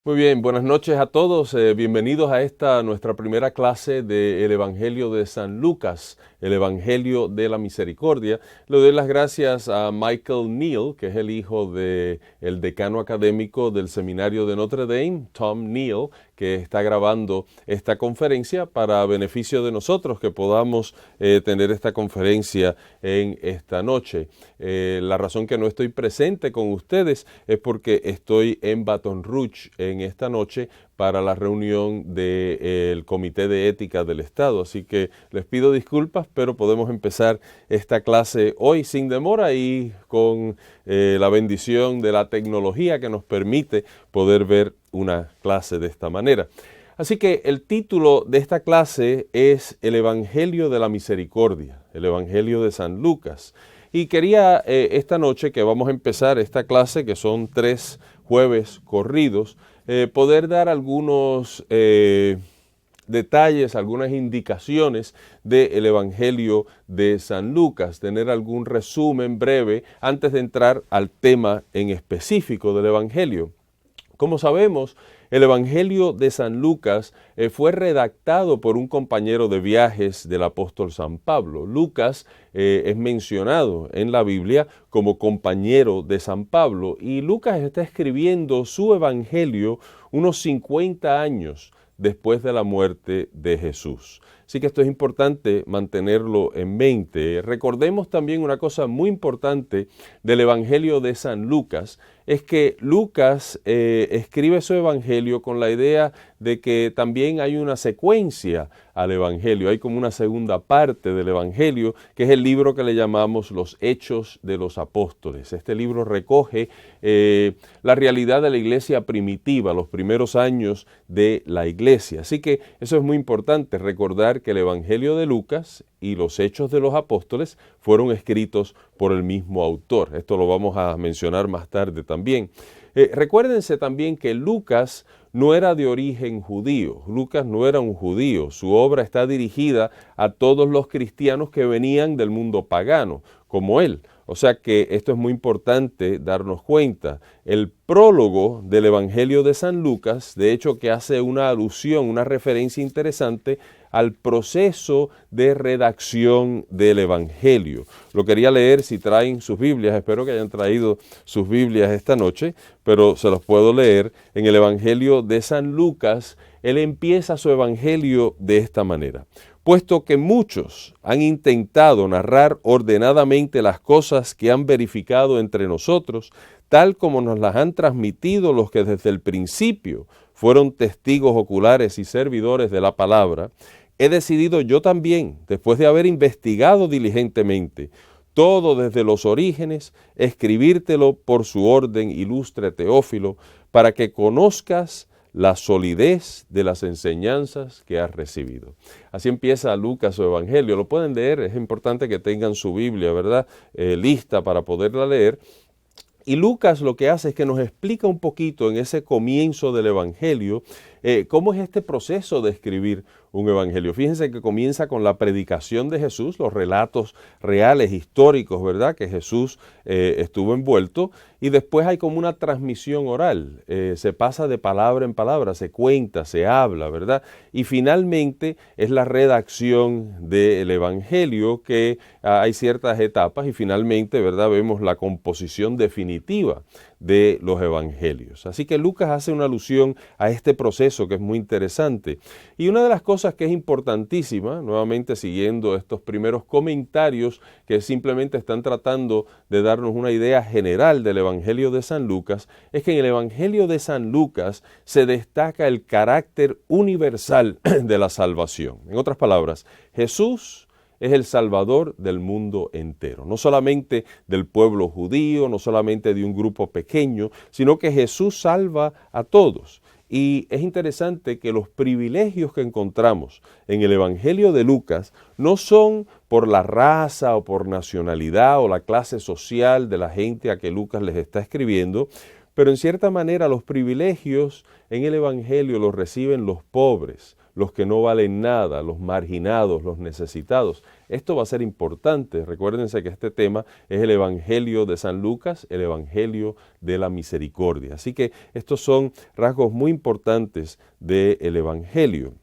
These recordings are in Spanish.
Muy bien, buenas noches a todos. Bienvenidos a esta nuestra primera clase del Evangelio de San Lucas, el Evangelio de la Misericordia. Le doy las gracias a Michael Neal, que es el hijo del decano académico del Seminario de Notre Dame, Tom Neal, que está grabando esta conferencia para beneficio de nosotros, que podamos tener esta conferencia en esta noche. La razón que no estoy presente con ustedes es porque estoy en Baton Rouge en esta noche para la reunión del Comité de Ética del Estado. Así que les pido disculpas, pero podemos empezar esta clase hoy sin demora y con la bendición de la tecnología que nos permite poder ver una clase de esta manera. Así que el título de esta clase es El Evangelio de la Misericordia, el Evangelio de San Lucas. Y quería esta noche que vamos a empezar esta clase, que son 3 jueves corridos, poder dar algunos detalles, algunas indicaciones del Evangelio de San Lucas, tener algún resumen breve antes de entrar al tema en específico del Evangelio. Como sabemos, el Evangelio de San Lucas fue redactado por un compañero de viajes del apóstol San Pablo. Lucas es mencionado en la Biblia como compañero de San Pablo y Lucas está escribiendo su Evangelio unos 50 años después de la muerte de Jesús. Así que esto es importante mantenerlo en mente. Recordemos también una cosa muy importante del Evangelio de San Lucas, es que Lucas escribe su Evangelio con la idea de que también hay una secuencia al Evangelio, hay como una segunda parte del Evangelio, que es el libro que le llamamos los Hechos de los Apóstoles. Este libro recoge la realidad de la iglesia primitiva, los primeros años de la iglesia. Así que eso es muy importante, recordar que el Evangelio de Lucas y los Hechos de los Apóstoles fueron escritos por el mismo autor. Esto lo vamos a mencionar más tarde también. Recuérdense también que Lucas no era de origen judío. Lucas no era un judío. Su obra está dirigida a todos los cristianos que venían del mundo pagano, como él. O sea que esto es muy importante darnos cuenta. El prólogo del Evangelio de San Lucas, de hecho, que hace una alusión, una referencia interesante al proceso de redacción del Evangelio. Lo quería leer si traen sus Biblias, espero que hayan traído sus Biblias esta noche, pero se los puedo leer. En el Evangelio de San Lucas, él empieza su Evangelio de esta manera. Puesto que muchos han intentado narrar ordenadamente las cosas que han verificado entre nosotros, tal como nos las han transmitido los que desde el principio fueron testigos oculares y servidores de la palabra, he decidido yo también, después de haber investigado diligentemente todo desde los orígenes, escribírtelo por su orden, ilustre Teófilo, para que conozcas la solidez de las enseñanzas que has recibido. Así empieza Lucas su Evangelio. Lo pueden leer, es importante que tengan su Biblia, ¿verdad? Lista para poderla leer. Y Lucas lo que hace es que nos explica un poquito en ese comienzo del Evangelio cómo es este proceso de escribir un evangelio. Fíjense que comienza con la predicación de Jesús, los relatos reales, históricos, ¿verdad?, que Jesús estuvo envuelto, y después hay como una transmisión oral, se pasa de palabra en palabra, se cuenta, se habla, ¿verdad? Y finalmente es la redacción del evangelio, que hay ciertas etapas y finalmente, ¿verdad?, vemos la composición definitiva de los evangelios. Así que Lucas hace una alusión a este proceso que es muy interesante. Y una de las cosas que es importantísima, nuevamente siguiendo estos primeros comentarios que simplemente están tratando de darnos una idea general del Evangelio de San Lucas, es que en el Evangelio de San Lucas se destaca el carácter universal de la salvación. En otras palabras, Jesús es el Salvador del mundo entero, no solamente del pueblo judío, no solamente de un grupo pequeño, sino que Jesús salva a todos. Y es interesante que los privilegios que encontramos en el Evangelio de Lucas no son por la raza o por nacionalidad o la clase social de la gente a que Lucas les está escribiendo, pero en cierta manera los privilegios en el Evangelio los reciben los pobres, los que no valen nada, los marginados, los necesitados. Esto va a ser importante. Recuérdense que este tema es el Evangelio de San Lucas, el Evangelio de la Misericordia. Así que estos son rasgos muy importantes del Evangelio.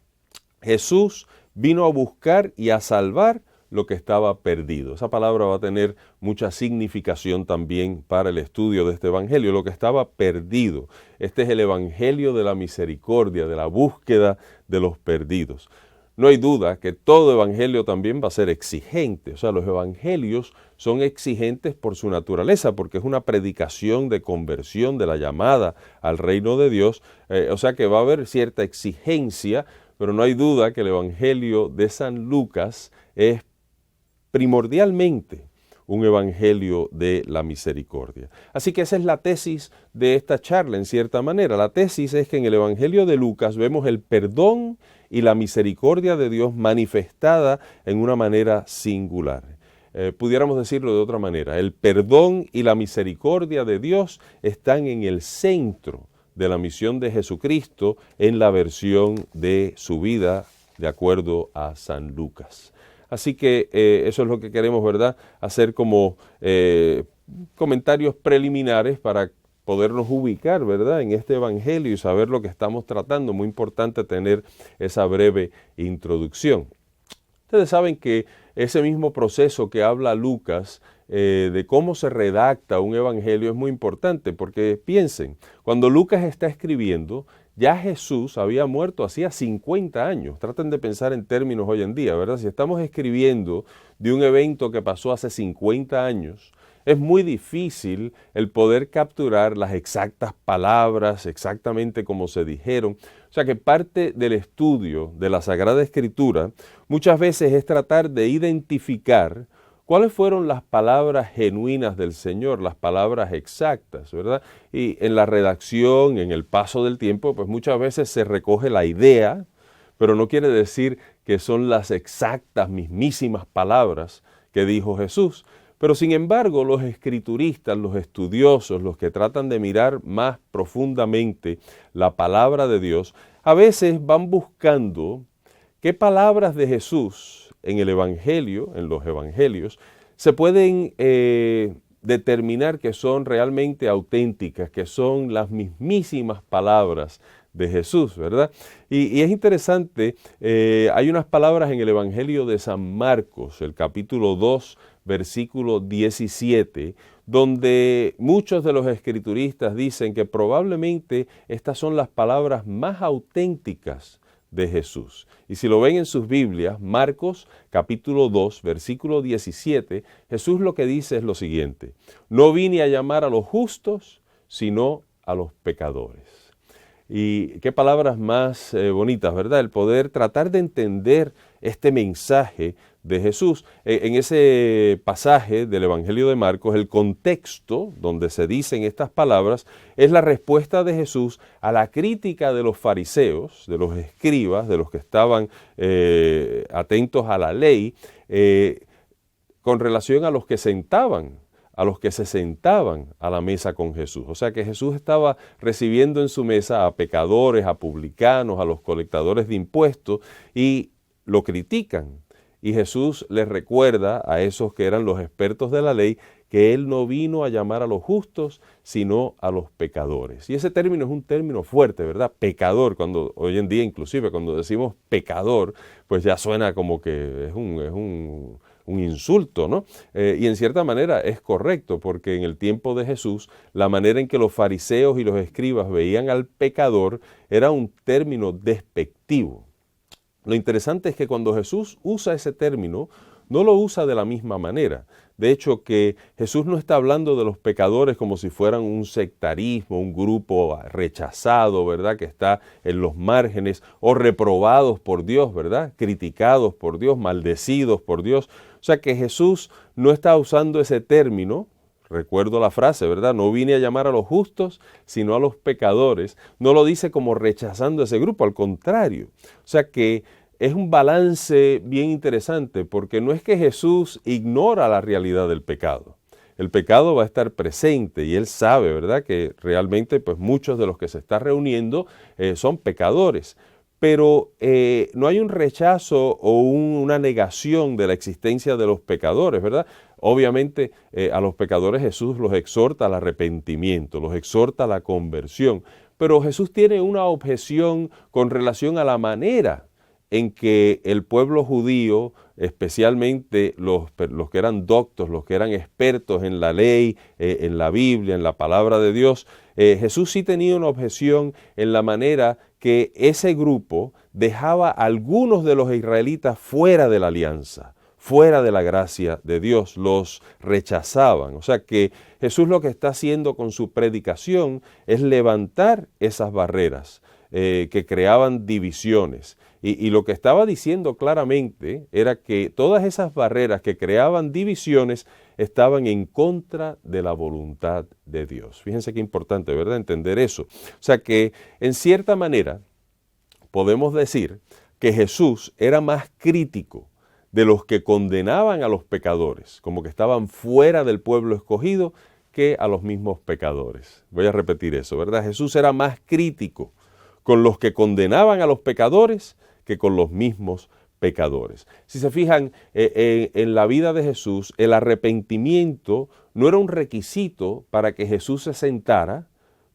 Jesús vino a buscar y a salvar lo que estaba perdido. Esa palabra va a tener mucha significación también para el estudio de este evangelio, lo que estaba perdido. Este es el evangelio de la misericordia, de la búsqueda de los perdidos. No hay duda que todo evangelio también va a ser exigente. O sea, los evangelios son exigentes por su naturaleza, porque es una predicación de conversión, de la llamada al reino de Dios. O sea que va a haber cierta exigencia, pero no hay duda que el evangelio de San Lucas es primordialmente un evangelio de la misericordia. Así que esa es la tesis de esta charla, en cierta manera. La tesis es que en el evangelio de Lucas vemos el perdón y la misericordia de Dios manifestada en una manera singular. Pudiéramos decirlo de otra manera, el perdón y la misericordia de Dios están en el centro de la misión de Jesucristo en la versión de su vida de acuerdo a San Lucas. Así que eso es lo que queremos, ¿verdad? Hacer como comentarios preliminares para podernos ubicar, ¿verdad?, en este evangelio y saber lo que estamos tratando. Muy importante tener esa breve introducción. Ustedes saben que ese mismo proceso que habla Lucas de cómo se redacta un evangelio es muy importante, porque piensen, cuando Lucas está escribiendo, ya Jesús había muerto hacía 50 años. Traten de pensar en términos hoy en día, ¿verdad? Si estamos escribiendo de un evento que pasó hace 50 años, es muy difícil el poder capturar las exactas palabras, exactamente como se dijeron. O sea que parte del estudio de la Sagrada Escritura muchas veces es tratar de identificar cuáles fueron las palabras genuinas del Señor, las palabras exactas, ¿verdad? Y en la redacción, en el paso del tiempo, pues muchas veces se recoge la idea, pero no quiere decir que son las exactas, mismísimas palabras que dijo Jesús. Pero sin embargo, los escrituristas, los estudiosos, los que tratan de mirar más profundamente la palabra de Dios, a veces van buscando qué palabras de Jesús en el Evangelio, en los Evangelios, se pueden determinar que son realmente auténticas, que son las mismísimas palabras de Jesús, ¿verdad? Y es interesante, hay unas palabras en el Evangelio de San Marcos, el capítulo 2, versículo 17, donde muchos de los escrituristas dicen que probablemente estas son las palabras más auténticas de Jesús. Y si lo ven en sus Biblias, Marcos capítulo 2, versículo 17, Jesús lo que dice es lo siguiente: no vine a llamar a los justos, sino a los pecadores. Y qué palabras más bonitas, ¿verdad? El poder tratar de entender este mensaje de Jesús. En ese pasaje del Evangelio de Marcos, el contexto donde se dicen estas palabras es la respuesta de Jesús a la crítica de los fariseos, de los escribas, de los que estaban atentos a la ley, con relación a los que se sentaban a la mesa con Jesús. O sea que Jesús estaba recibiendo en su mesa a pecadores, a publicanos, a los colectadores de impuestos, y lo critican. Y Jesús les recuerda a esos que eran los expertos de la ley que Él no vino a llamar a los justos, sino a los pecadores. Y ese término es un término fuerte, ¿verdad? Pecador, cuando hoy en día inclusive cuando decimos pecador, pues ya suena como que es un insulto, ¿no? Y en cierta manera es correcto, porque en el tiempo de Jesús, la manera en que los fariseos y los escribas veían al pecador era un término despectivo. Lo interesante es que cuando Jesús usa ese término, no lo usa de la misma manera. De hecho, que Jesús no está hablando de los pecadores como si fueran un sectarismo, un grupo rechazado, ¿verdad?, que está en los márgenes, o reprobados por Dios, ¿verdad?, criticados por Dios, maldecidos por Dios. O sea que Jesús no está usando ese término. Recuerdo la frase, ¿verdad? No vine a llamar a los justos, sino a los pecadores. No lo dice como rechazando a ese grupo, al contrario. O sea que es un balance bien interesante, porque no es que Jesús ignora la realidad del pecado. El pecado va a estar presente y Él sabe, ¿verdad?, que realmente pues muchos de los que se están reuniendo son pecadores. pero no hay un rechazo o una negación de la existencia de los pecadores, ¿verdad? Obviamente a los pecadores Jesús los exhorta al arrepentimiento, los exhorta a la conversión, pero Jesús tiene una objeción con relación a la manera en que el pueblo judío, especialmente los que eran doctos, los que eran expertos en la ley, en la Biblia, en la palabra de Dios, Jesús sí tenía una objeción en la manera que ese grupo dejaba a algunos de los israelitas fuera de la alianza, fuera de la gracia de Dios, los rechazaban. O sea que Jesús lo que está haciendo con su predicación es levantar esas barreras que creaban divisiones. Y lo que estaba diciendo claramente era que todas esas barreras que creaban divisiones estaban en contra de la voluntad de Dios. Fíjense qué importante, ¿verdad?, entender eso. O sea que, en cierta manera, podemos decir que Jesús era más crítico de los que condenaban a los pecadores, como que estaban fuera del pueblo escogido, que a los mismos pecadores. Voy a repetir eso, ¿verdad? Jesús era más crítico con los que condenaban a los pecadores que con los mismos pecadores. Si se fijan, en la vida de Jesús, el arrepentimiento no era un requisito para que Jesús se sentara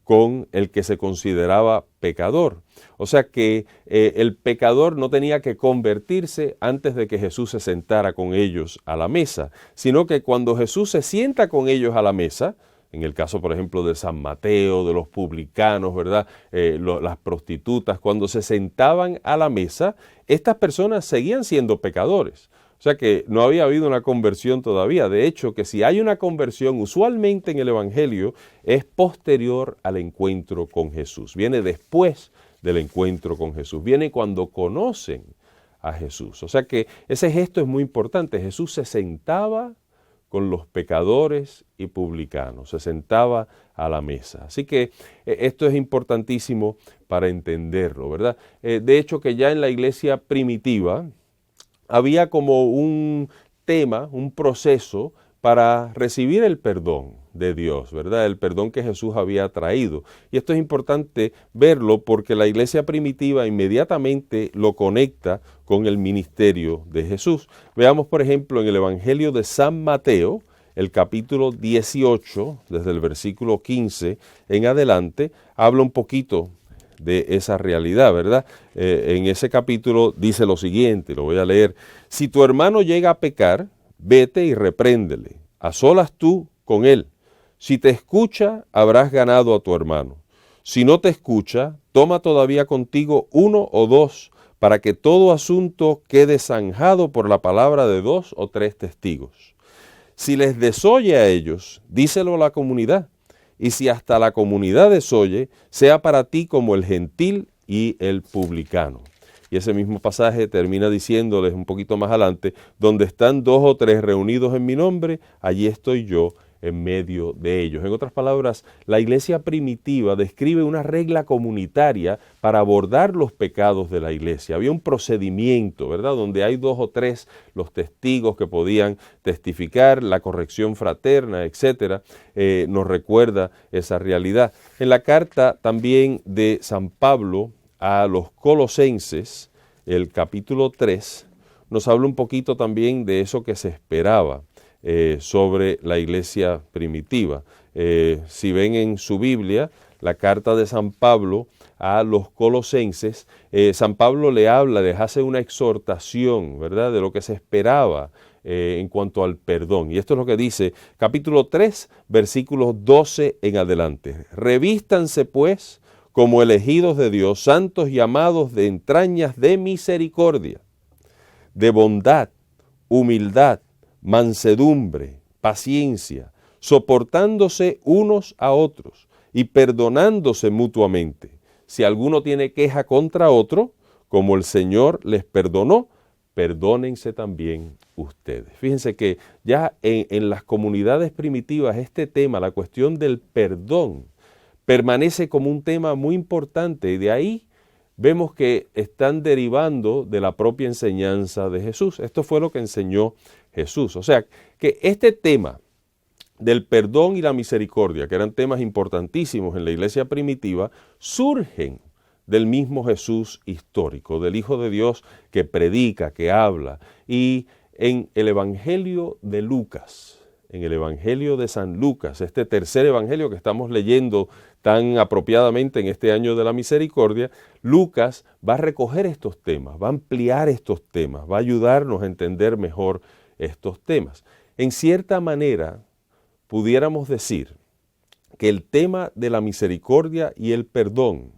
con el que se consideraba pecador. O sea que el pecador no tenía que convertirse antes de que Jesús se sentara con ellos a la mesa, sino que cuando Jesús se sienta con ellos a la mesa, en el caso, por ejemplo, de San Mateo, de los publicanos, ¿verdad? Las prostitutas, cuando se sentaban a la mesa, estas personas seguían siendo pecadores. O sea que no había habido una conversión todavía. De hecho, que si hay una conversión, usualmente en el Evangelio, es posterior al encuentro con Jesús. Viene después del encuentro con Jesús. Viene cuando conocen a Jesús. O sea que ese gesto es muy importante. Jesús se sentaba con los pecadores y publicanos, se sentaba a la mesa. Así que esto es importantísimo para entenderlo, ¿verdad? De hecho, que ya en la iglesia primitiva había como un tema, un proceso para recibir el perdón de Dios, ¿verdad? El perdón que Jesús había traído. Y esto es importante verlo porque la iglesia primitiva inmediatamente lo conecta con el ministerio de Jesús. Veamos, por ejemplo, en el Evangelio de San Mateo, el capítulo 18, desde el versículo 15 en adelante, habla un poquito de esa realidad, ¿verdad? En ese capítulo dice lo siguiente, lo voy a leer. Si tu hermano llega a pecar, vete y repréndele, a solas tú con él. Si te escucha, habrás ganado a tu hermano. Si no te escucha, toma todavía contigo 1 o 2, para que todo asunto quede zanjado por la palabra de 2 o 3 testigos. Si les desoye a ellos, díselo a la comunidad. Y si hasta la comunidad desoye, sea para ti como el gentil y el publicano. Y ese mismo pasaje termina diciéndoles un poquito más adelante, donde están 2 o 3 reunidos en mi nombre, allí estoy yo en medio de ellos. En otras palabras, la iglesia primitiva describe una regla comunitaria para abordar los pecados de la iglesia. Había un procedimiento, ¿verdad?, donde hay 2 o 3 los testigos que podían testificar, la corrección fraterna, etcétera, nos recuerda esa realidad. En la carta también de San Pablo a los Colosenses, el capítulo 3, nos habla un poquito también de eso que se esperaba sobre la iglesia primitiva. Si ven en su Biblia la carta de San Pablo a los Colosenses, San Pablo les hace una exhortación, ¿verdad?, de lo que se esperaba en cuanto al perdón. Y esto es lo que dice, capítulo 3, versículos 12 en adelante. Revístanse pues como elegidos de Dios, santos y amados de entrañas de misericordia, de bondad, humildad, mansedumbre, paciencia, soportándose unos a otros y perdonándose mutuamente. Si alguno tiene queja contra otro, como el Señor les perdonó, perdónense también ustedes. Fíjense que ya en las comunidades primitivas este tema, la cuestión del perdón, permanece como un tema muy importante y de ahí vemos que están derivando de la propia enseñanza de Jesús. Esto fue lo que enseñó Jesús. O sea, que este tema del perdón y la misericordia, que eran temas importantísimos en la iglesia primitiva, surgen del mismo Jesús histórico, del Hijo de Dios que predica, que habla. Y en el Evangelio de Lucas, en el Evangelio de San Lucas, este tercer evangelio que estamos leyendo tan apropiadamente en este año de la misericordia, Lucas va a recoger estos temas, va a ampliar estos temas, va a ayudarnos a entender mejor estos temas. En cierta manera, pudiéramos decir que el tema de la misericordia y el perdón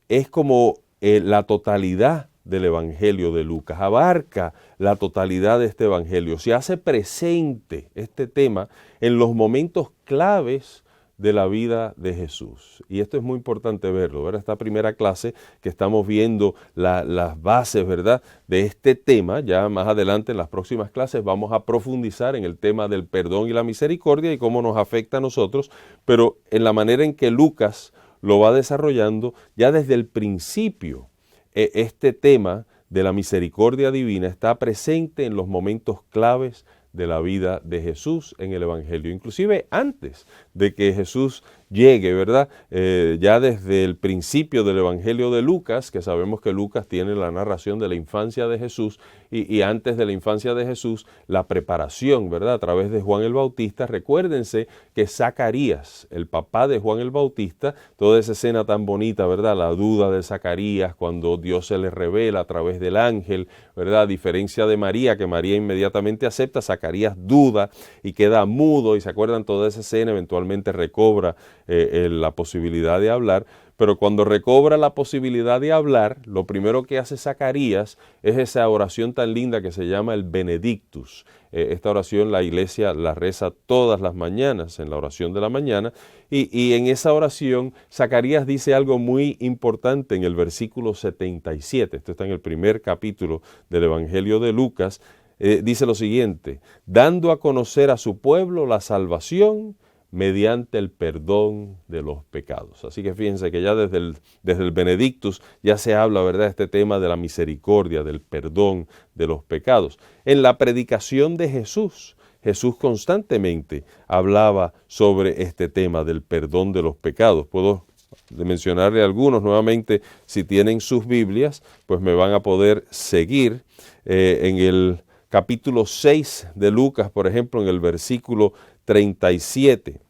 es como la totalidad del Evangelio de Lucas, abarca la totalidad de este Evangelio, se hace presente este tema en los momentos claves de la vida de Jesús. Y esto es muy importante verlo, ¿verdad? Esta primera clase que estamos viendo las bases, ¿verdad?, de este tema. Ya más adelante en las próximas clases vamos a profundizar en el tema del perdón y la misericordia y cómo nos afecta a nosotros, pero en la manera en que Lucas lo va desarrollando, ya desde el principio, este tema de la misericordia divina está presente en los momentos claves de la vida de Jesús en el Evangelio, inclusive antes de que Jesús llegue, ¿verdad? Ya desde el principio del Evangelio de Lucas, que sabemos que Lucas tiene la narración de la infancia de Jesús y antes de la infancia de Jesús, la preparación, ¿verdad? A través de Juan el Bautista. Recuérdense que Zacarías, el papá de Juan el Bautista, toda esa escena tan bonita, ¿verdad? La duda de Zacarías cuando Dios se le revela a través del ángel, ¿verdad? A diferencia de María, que María inmediatamente acepta, Zacarías duda y queda mudo, y se acuerdan toda esa escena, eventualmente recobra la posibilidad de hablar, pero cuando recobra la posibilidad de hablar, lo primero que hace Zacarías es esa oración tan linda que se llama el Benedictus. Esta oración la iglesia la reza todas las mañanas, en la oración de la mañana, y en esa oración Zacarías dice algo muy importante en el versículo 77, esto está en el primer capítulo del Evangelio de Lucas, dice lo siguiente: dando a conocer a su pueblo la salvación mediante el perdón de los pecados. Así que fíjense que ya desde el Benedictus ya se habla, ¿verdad?, este tema de la misericordia, del perdón de los pecados. En la predicación de Jesús, Jesús constantemente hablaba sobre este tema del perdón de los pecados. Puedo mencionarle algunos nuevamente, si tienen sus Biblias, pues me van a poder seguir en el capítulo 6 de Lucas, por ejemplo, en el versículo 37,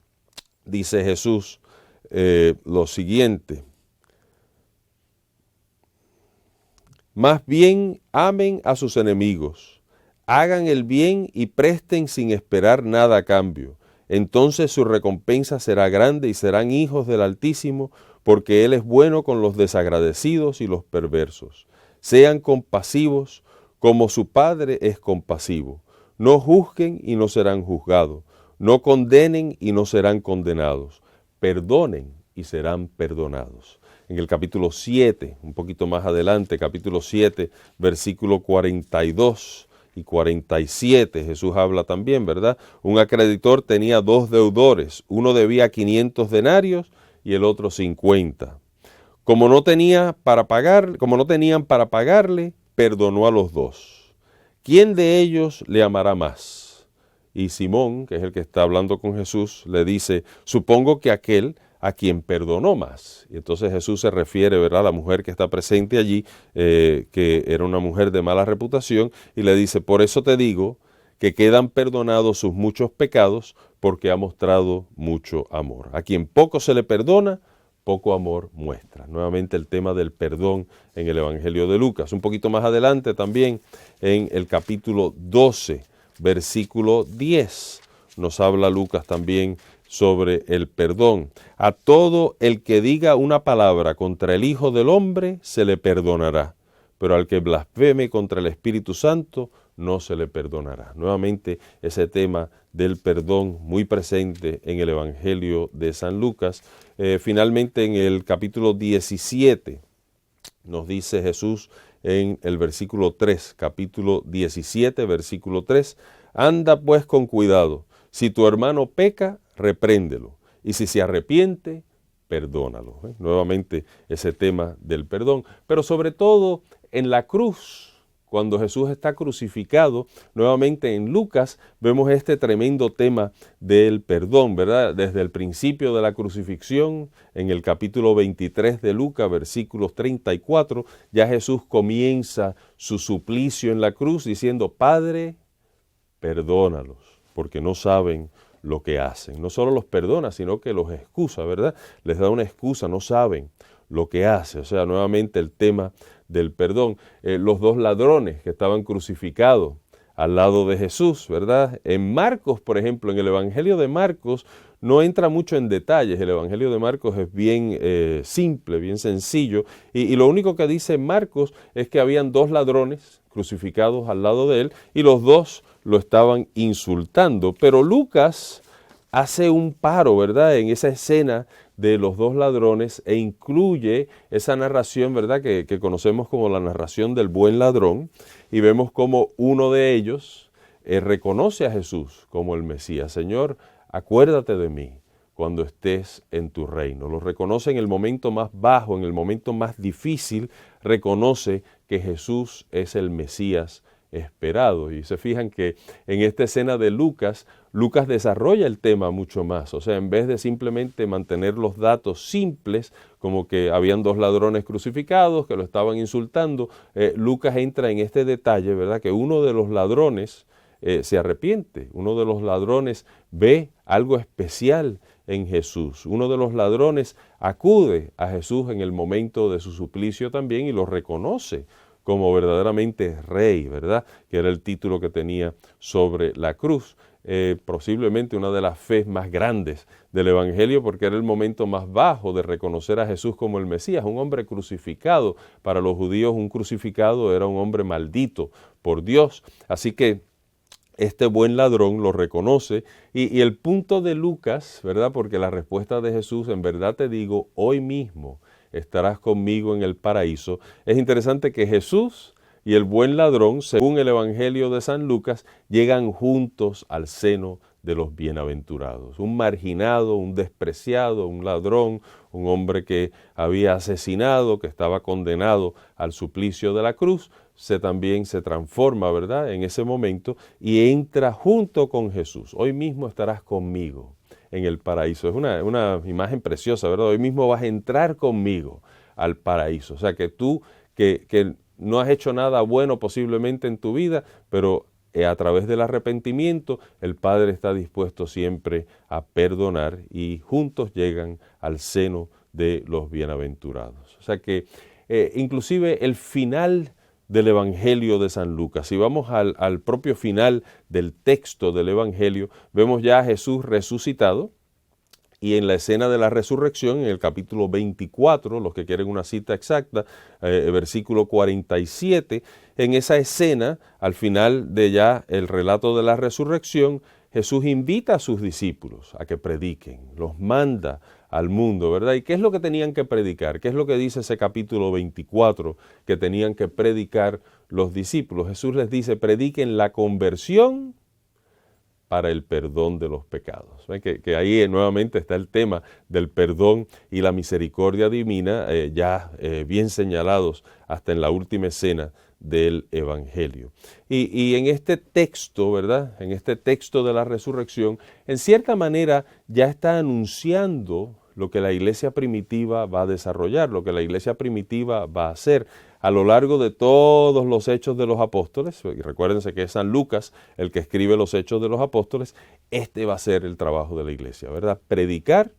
dice Jesús lo siguiente: más bien amen a sus enemigos, hagan el bien y presten sin esperar nada a cambio. Entonces su recompensa será grande y serán hijos del Altísimo, porque Él es bueno con los desagradecidos y los perversos. Sean compasivos como su Padre es compasivo. No juzguen y no serán juzgados. No condenen y no serán condenados. Perdonen y serán perdonados. En el capítulo 7, un poquito más adelante, capítulo 7, versículo 42 y 47, Jesús habla también, ¿verdad? Un acreditor tenía dos deudores, uno debía 500 denarios y el otro 50. Como no tenían para pagarle, perdonó a los dos. ¿Quién de ellos le amará más? Y Simón, que es el que está hablando con Jesús, le dice: supongo que aquel a quien perdonó más. Y entonces Jesús se refiere, ¿verdad?, a la mujer que está presente allí, que era una mujer de mala reputación, y le dice: por eso te digo que quedan perdonados sus muchos pecados, porque ha mostrado mucho amor. A quien poco se le perdona, poco amor muestra. Nuevamente el tema del perdón en el Evangelio de Lucas. Un poquito más adelante también, en el capítulo 12, versículo 10, nos habla Lucas también sobre el perdón. A todo el que diga una palabra contra el Hijo del Hombre se le perdonará, pero al que blasfeme contra el Espíritu Santo no se le perdonará. Nuevamente ese tema del perdón muy presente en el Evangelio de San Lucas. Finalmente en el capítulo 17 nos dice Jesús en el versículo 3, capítulo 17, versículo 3, anda pues con cuidado, si tu hermano peca, repréndelo, y si se arrepiente, perdónalo. Nuevamente ese tema del perdón, pero sobre todo en la cruz, cuando Jesús está crucificado, nuevamente en Lucas vemos este tremendo tema del perdón, ¿verdad? Desde el principio de la crucifixión, en el capítulo 23 de Lucas, versículos 34, ya Jesús comienza su suplicio en la cruz diciendo, Padre, perdónalos, porque no saben lo que hacen. No solo los perdona, sino que los excusa, ¿verdad? Les da una excusa, no saben lo que hace. O sea, nuevamente el tema del perdón. Los dos ladrones que estaban crucificados al lado de Jesús, ¿verdad? En Marcos, por ejemplo, en el Evangelio de Marcos, no entra mucho en detalles. El Evangelio de Marcos es bien simple, bien sencillo. Y lo único que dice Marcos es que habían dos ladrones crucificados al lado de él y los dos lo estaban insultando. Pero Lucas hace un paro, ¿verdad?, en esa escena de los dos ladrones e incluye esa narración, ¿verdad?, que conocemos como la narración del buen ladrón, y vemos como uno de ellos reconoce a Jesús como el Mesías. Señor, acuérdate de mí cuando estés en tu reino. Lo reconoce en el momento más bajo, en el momento más difícil, reconoce que Jesús es el Mesías esperado. Y se fijan que en esta escena de Lucas, Lucas desarrolla el tema mucho más. O sea, en vez de simplemente mantener los datos simples, como que habían dos ladrones crucificados que lo estaban insultando, Lucas entra en este detalle, ¿verdad?, que uno de los ladrones se arrepiente, uno de los ladrones ve algo especial en Jesús. Uno de los ladrones acude a Jesús en el momento de su suplicio también y lo reconoce como verdaderamente rey, ¿verdad?, que era el título que tenía sobre la cruz. Posiblemente una de las fes más grandes del Evangelio, porque era el momento más bajo de reconocer a Jesús como el Mesías, un hombre crucificado. Para los judíos un crucificado era un hombre maldito por Dios. Así que este buen ladrón lo reconoce y el punto de Lucas, ¿verdad?, porque la respuesta de Jesús, en verdad te digo, hoy mismo estarás conmigo en el paraíso. Es interesante que Jesús y el buen ladrón, según el Evangelio de San Lucas, llegan juntos al seno de los bienaventurados. Un marginado, un despreciado, un ladrón, un hombre que había asesinado, que estaba condenado al suplicio de la cruz, también se transforma, ¿verdad?, en ese momento y entra junto con Jesús. Hoy mismo estarás conmigo en el paraíso. Es una imagen preciosa, ¿verdad? Hoy mismo vas a entrar conmigo al paraíso. O sea, que tú, que no has hecho nada bueno posiblemente en tu vida, pero a través del arrepentimiento, el Padre está dispuesto siempre a perdonar y juntos llegan al seno de los bienaventurados. O sea que inclusive el final del Evangelio de San Lucas, si vamos al propio final del texto del Evangelio, vemos ya a Jesús resucitado. Y en la escena de la resurrección, en el capítulo 24, los que quieren una cita exacta, versículo 47, en esa escena, al final de ya el relato de la resurrección, Jesús invita a sus discípulos a que prediquen, los manda al mundo, ¿verdad? ¿Y qué es lo que tenían que predicar? ¿Qué es lo que dice ese capítulo 24 que tenían que predicar los discípulos? Jesús les dice, prediquen la conversión para el perdón de los pecados. Que ahí nuevamente está el tema del perdón y la misericordia divina, bien señalados hasta en la última escena del Evangelio. Y en este texto, ¿verdad?, en este texto de la resurrección, en cierta manera ya está anunciando lo que la iglesia primitiva va a desarrollar, lo que la iglesia primitiva va a hacer a lo largo de todos los hechos de los apóstoles. Y recuérdense que es San Lucas el que escribe los hechos de los apóstoles. Este va a ser el trabajo de la iglesia, ¿verdad? Predicar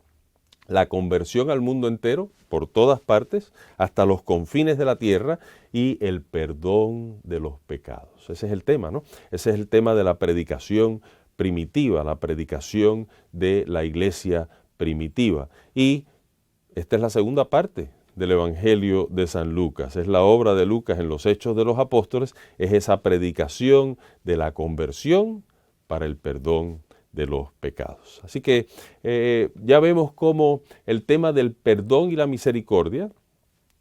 la conversión al mundo entero, por todas partes, hasta los confines de la tierra, y el perdón de los pecados. Ese es el tema, ¿no? Ese es el tema de la predicación primitiva, la predicación de la iglesia primitiva. Y esta es la segunda parte del Evangelio de San Lucas. Es la obra de Lucas en los Hechos de los Apóstoles, es esa predicación de la conversión para el perdón de los pecados. Así que ya vemos cómo el tema del perdón y la misericordia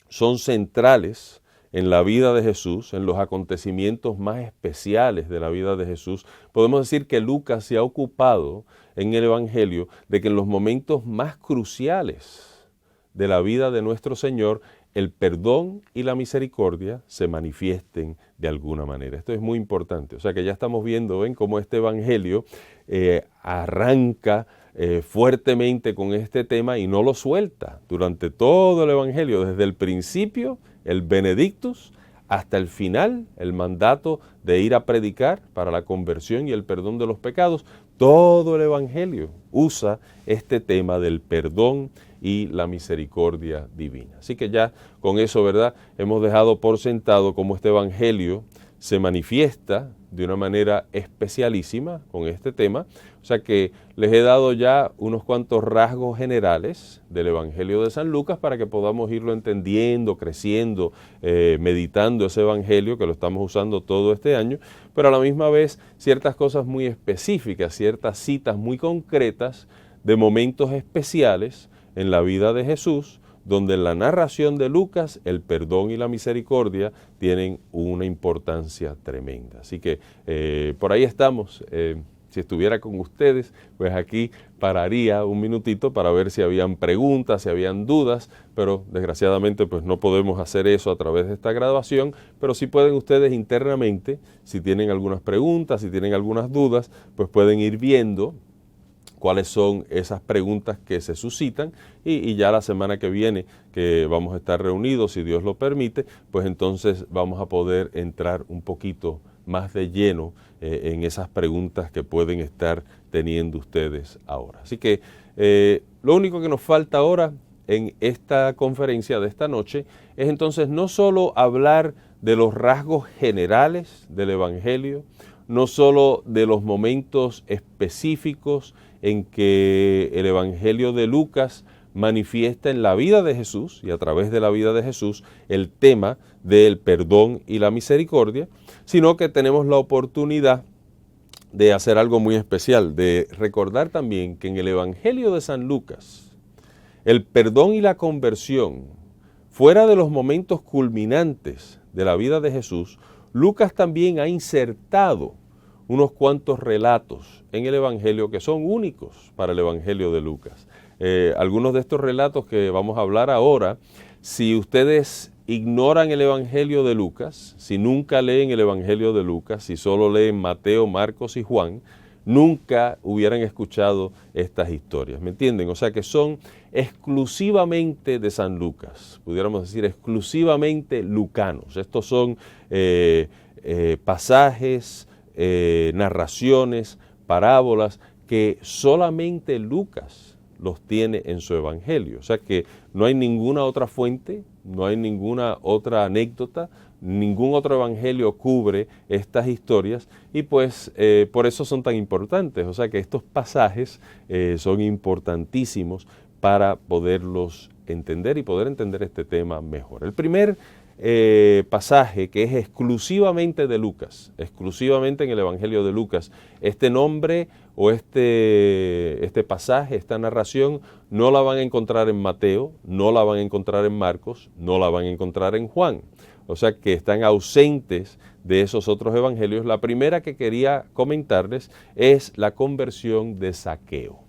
son centrales en la vida de Jesús, en los acontecimientos más especiales de la vida de Jesús. Podemos decir que Lucas se ha ocupado en el Evangelio de que en los momentos más cruciales de la vida de nuestro Señor, el perdón y la misericordia se manifiesten de alguna manera. Esto es muy importante. O sea que ya estamos viendo, ven, cómo este evangelio arranca fuertemente con este tema y no lo suelta durante todo el evangelio, desde el principio, el Benedictus, hasta el final, el mandato de ir a predicar para la conversión y el perdón de los pecados. Todo el evangelio usa este tema del perdón y la misericordia divina. Así que ya con eso, ¿verdad?, hemos dejado por sentado cómo este evangelio se manifiesta de una manera especialísima con este tema. O sea que les he dado ya unos cuantos rasgos generales del Evangelio de San Lucas para que podamos irlo entendiendo, creciendo, meditando ese Evangelio que lo estamos usando todo este año, pero a la misma vez ciertas cosas muy específicas, ciertas citas muy concretas de momentos especiales en la vida de Jesús, donde en la narración de Lucas el perdón y la misericordia tienen una importancia tremenda. Así que por ahí estamos. Si estuviera con ustedes, pues aquí pararía un minutito para ver si habían preguntas, si habían dudas, pero desgraciadamente pues no podemos hacer eso a través de esta grabación, pero sí pueden ustedes internamente, si tienen algunas preguntas, si tienen algunas dudas, pues pueden ir viendo cuáles son esas preguntas que se suscitan y ya la semana que viene que vamos a estar reunidos, si Dios lo permite, pues entonces vamos a poder entrar un poquito más de lleno en esas preguntas que pueden estar teniendo ustedes ahora. Así que lo único que nos falta ahora en esta conferencia de esta noche es entonces no solo hablar de los rasgos generales del Evangelio, no solo de los momentos específicos en que el Evangelio de Lucas manifiesta en la vida de Jesús y a través de la vida de Jesús el tema del perdón y la misericordia, sino que tenemos la oportunidad de hacer algo muy especial, de recordar también que en el Evangelio de San Lucas, el perdón y la conversión, fuera de los momentos culminantes de la vida de Jesús, Lucas también ha insertado unos cuantos relatos en el Evangelio que son únicos para el Evangelio de Lucas. Algunos de estos relatos que vamos a hablar ahora, si ustedes ignoran el Evangelio de Lucas, si nunca leen el Evangelio de Lucas, si solo leen Mateo, Marcos y Juan, nunca hubieran escuchado estas historias, ¿me entienden? O sea que son exclusivamente de San Lucas, pudiéramos decir exclusivamente lucanos. Estos son pasajes, narraciones, parábolas que solamente Lucas los tiene en su evangelio. O sea que no hay ninguna otra fuente, no hay ninguna otra anécdota, ningún otro evangelio cubre estas historias y pues por eso son tan importantes. O sea que estos pasajes son importantísimos para poderlos entender y poder entender este tema mejor. El primer pasaje que es exclusivamente de Lucas, exclusivamente en el Evangelio de Lucas, este nombre o este pasaje, esta narración, no la van a encontrar en Mateo, no la van a encontrar en Marcos, no la van a encontrar en Juan. O sea que están ausentes de esos otros evangelios. La primera que quería comentarles es la conversión de Zaqueo.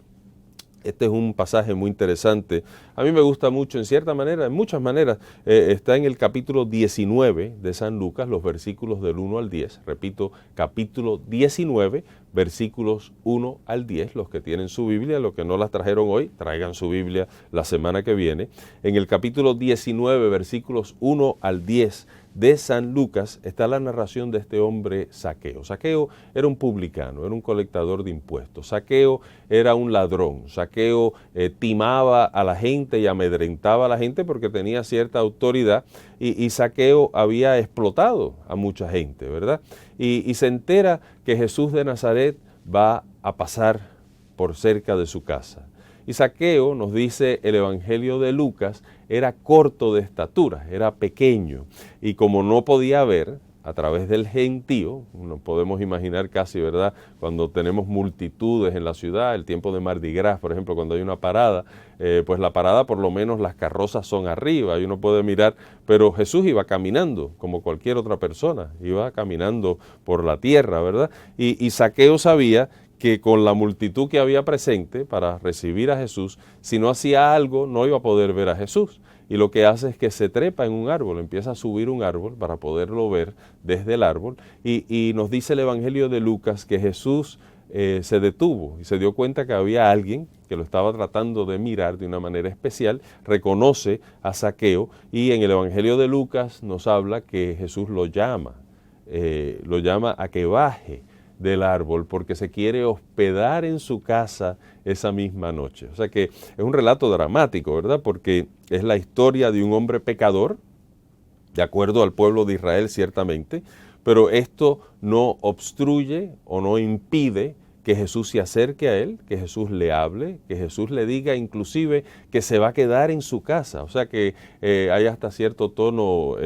Este es un pasaje muy interesante. A mí me gusta mucho, en cierta manera, en muchas maneras. Está en el capítulo 19 de San Lucas, los versículos del 1 al 10. Repito, capítulo 19, versículos 1 al 10. Los que tienen su Biblia, los que no las trajeron hoy, traigan su Biblia la semana que viene. En el capítulo 19, versículos 1 al 10 de San Lucas está la narración de este hombre Zaqueo. Zaqueo era un publicano, era un colectador de impuestos. Zaqueo era un ladrón. Zaqueo timaba a la gente y amedrentaba a la gente porque tenía cierta autoridad y Zaqueo había explotado a mucha gente, ¿verdad? Y se entera que Jesús de Nazaret va a pasar por cerca de su casa. Y Zaqueo, nos dice el Evangelio de Lucas, era corto de estatura, era pequeño. Y como no podía ver a través del gentío, nos podemos imaginar casi, ¿verdad? Cuando tenemos multitudes en la ciudad, el tiempo de Mardi Gras, por ejemplo, cuando hay una parada, pues la parada por lo menos las carrozas son arriba y uno puede mirar, pero Jesús iba caminando como cualquier otra persona, iba caminando por la tierra, ¿verdad? Y Zaqueo sabía que con la multitud que había presente para recibir a Jesús, si no hacía algo no iba a poder ver a Jesús. Y lo que hace es que se trepa en un árbol, empieza a subir un árbol para poderlo ver desde el árbol. Y nos dice el Evangelio de Lucas que Jesús se detuvo y se dio cuenta que había alguien que lo estaba tratando de mirar de una manera especial, reconoce a Zaqueo y en el Evangelio de Lucas nos habla que Jesús lo llama a que baje del árbol porque se quiere hospedar en su casa esa misma noche. O sea que es un relato dramático, ¿verdad? Porque es la historia de un hombre pecador, de acuerdo al pueblo de Israel ciertamente, pero esto no obstruye o no impide que Jesús se acerque a él, que Jesús le hable, que Jesús le diga inclusive que se va a quedar en su casa. O sea que hay hasta cierto tono